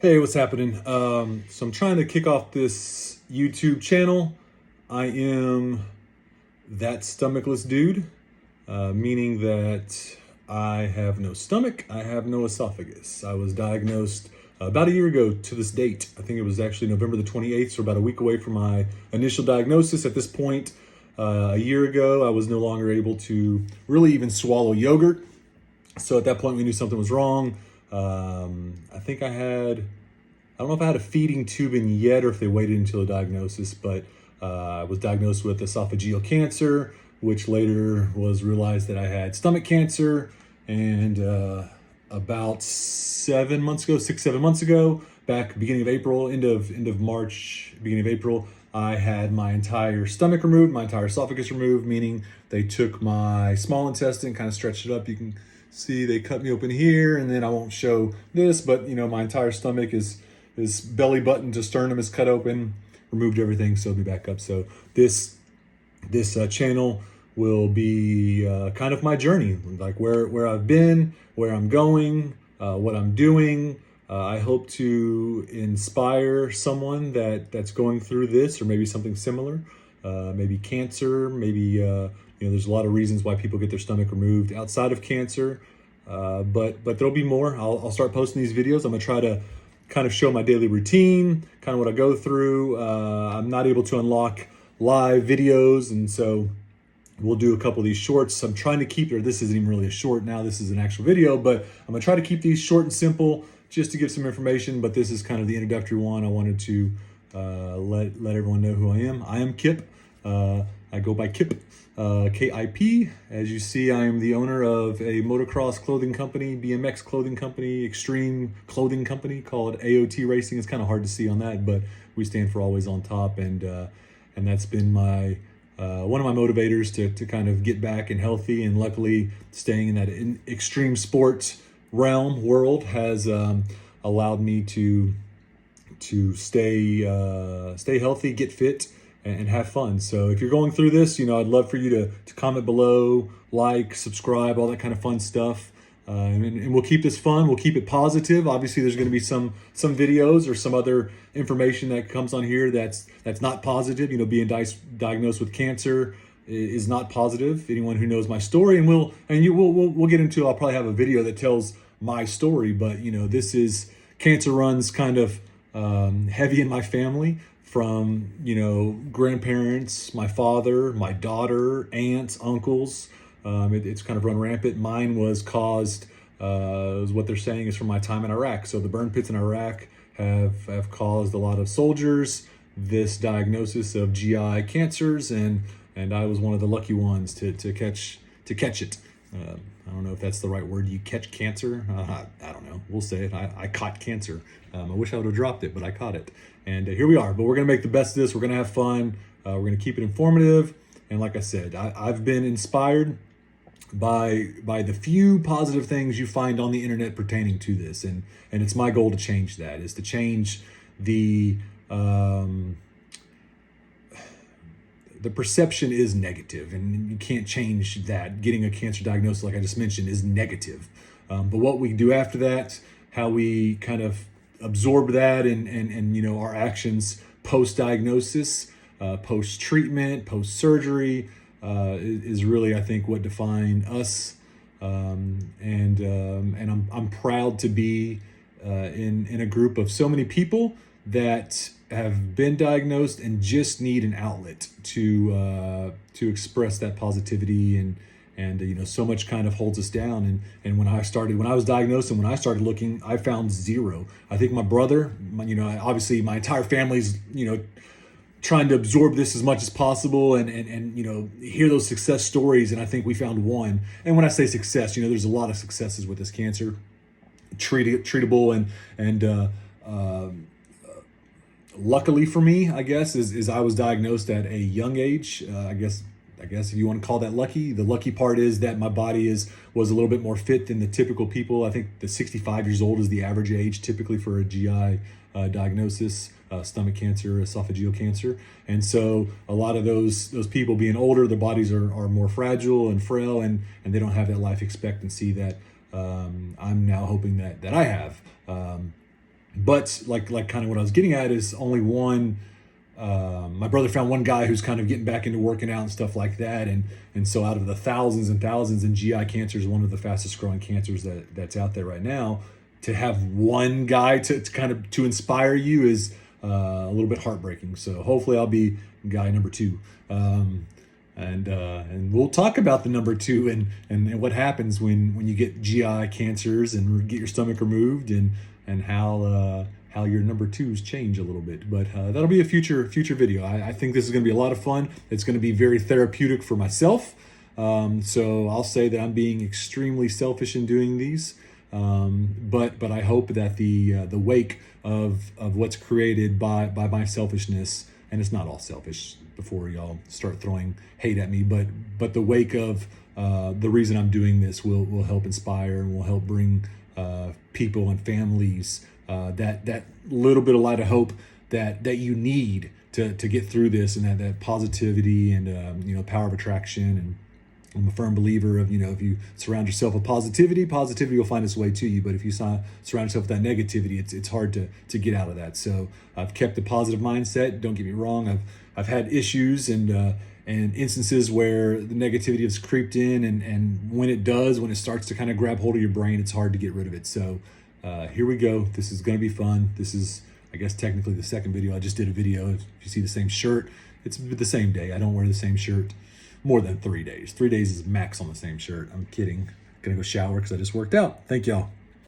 Hey, what's happening? So I'm trying to kick off this YouTube channel. I am that stomachless dude, meaning that I have no stomach, I have no esophagus. I was diagnosed about a year ago to this date. I think it was actually November the 28th, so about a week away from my initial diagnosis. At this point, a year ago, I was no longer able to really even swallow yogurt. So at that point, we knew something was wrong. I think I don't know if I had a feeding tube in yet or if they waited until the diagnosis, but I was diagnosed with esophageal cancer, which later was realized that I had stomach cancer. And about 7 months ago, back beginning of April, end of March, beginning of April, I had my entire stomach removed, my entire esophagus removed, meaning they took my small intestine, kind of stretched it up. You can see they cut me open here, and then I won't show this, but my entire stomach is belly button to sternum is cut open, removed everything, sewed me back up. So this channel will be kind of my journey, like where I've been, where I'm going, what I'm doing. I hope to inspire someone that's going through this or maybe something similar, maybe cancer, maybe there's a lot of reasons why people get their stomach removed outside of cancer, but there'll be more. I'll start posting these videos. I'm gonna try to kind of show my daily routine, kind of what I go through. I'm not able to unlock live videos, and so we'll do a couple of these shorts. I'm trying to keep, or this isn't even really a short now, this is an actual video, but I'm gonna try to keep these short and simple just to give some information, but this is kind of the introductory one. I wanted to let everyone know who I am. I am Kip. I go by Kip, K-I-P. As you see, I am the owner of a motocross clothing company, BMX clothing company, extreme clothing company called AOT Racing. It's kind of hard to see on that, but we stand for Always on Top, and that's been my one of my motivators to kind of get back and healthy. And luckily, staying in that extreme sports world has allowed me to stay healthy, get fit, and have fun. So if you're going through this, I'd love for you to comment below, like, subscribe, all that kind of fun stuff. And we'll keep this fun. We'll keep it positive. Obviously, there's going to be some videos or some other information that comes on here that's not positive. Being diagnosed with cancer is not positive. Anyone who knows my story, and we'll get into. I'll probably have a video that tells my story. But this is cancer runs kind of heavy in my family. From grandparents, my father, my daughter, aunts, uncles. It's kind of run rampant. Mine was caused, is what they're saying, is from my time in Iraq. So the burn pits in Iraq have caused a lot of soldiers this diagnosis of GI cancers, and I was one of the lucky ones to catch it. I don't know if that's the right word. You catch cancer? I don't know. We'll say it. I caught cancer. I wish I would have dropped it, but I caught it. And here we are. But we're going to make the best of this. We're going to have fun. We're going to keep it informative. And like I said, I've been inspired by the few positive things you find on the internet pertaining to this. And it's my goal to change that, is to change the perception is negative, and you can't change that. Getting a cancer diagnosis, like I just mentioned, is negative. But what we do after that, how we kind of absorb that, and our actions post-diagnosis, post-treatment, post-surgery, is really, I think, what define us. And I'm proud to be in a group of so many people that have been diagnosed and just need an outlet to express that positivity, and so much kind of holds us down. And when I was diagnosed and when I started looking, I found zero. I think my brother, obviously my entire family's trying to absorb this as much as possible, and hear those success stories. And I think we found one. And when I say success, there's a lot of successes with this cancer, treatable, and luckily for me, I guess, is I was diagnosed at a young age. I guess if you want to call that lucky. The lucky part is that my body was a little bit more fit than the typical people. I think the 65 years old is the average age typically for a GI diagnosis, stomach cancer, esophageal cancer. And so a lot of those people being older, their bodies are more fragile and frail, and they don't have that life expectancy that I'm now hoping that I have. But like kind of what I was getting at is only one. My brother found one guy who's kind of getting back into working out and stuff like that, and so out of the thousands and thousands, and GI cancer is one of the fastest growing cancers that's out there right now. To have one guy to kind of to inspire you is a little bit heartbreaking. So hopefully I'll be guy number 2. And we'll talk about the number 2 and what happens when you get GI cancers and get your stomach removed, and how your number 2s change a little bit. But that'll be a future video. I think this is going to be a lot of fun. It's going to be very therapeutic for myself. So I'll say that I'm being extremely selfish in doing these. But I hope that the wake of what's created by my selfishness, and it's not all selfish before y'all start throwing hate at me, but the wake of the reason I'm doing this will help inspire and will help bring people and families that little bit of light of hope that you need to get through this, and that positivity and power of attraction. And I'm a firm believer of, if you surround yourself with positivity will find its way to you. But if you surround yourself with that negativity, it's hard to get out of that. So I've kept a positive mindset. Don't get me wrong. I've had issues and instances where the negativity has creeped in, and when it starts to kind of grab hold of your brain, it's hard to get rid of it. So here we go. This is going to be fun. This is, I guess, technically the second video. I just did a video. If you see the same shirt, it's the same day. I don't wear the same shirt more than 3 days. 3 days is max on the same shirt. I'm kidding. Gonna go shower because I just worked out. Thank y'all.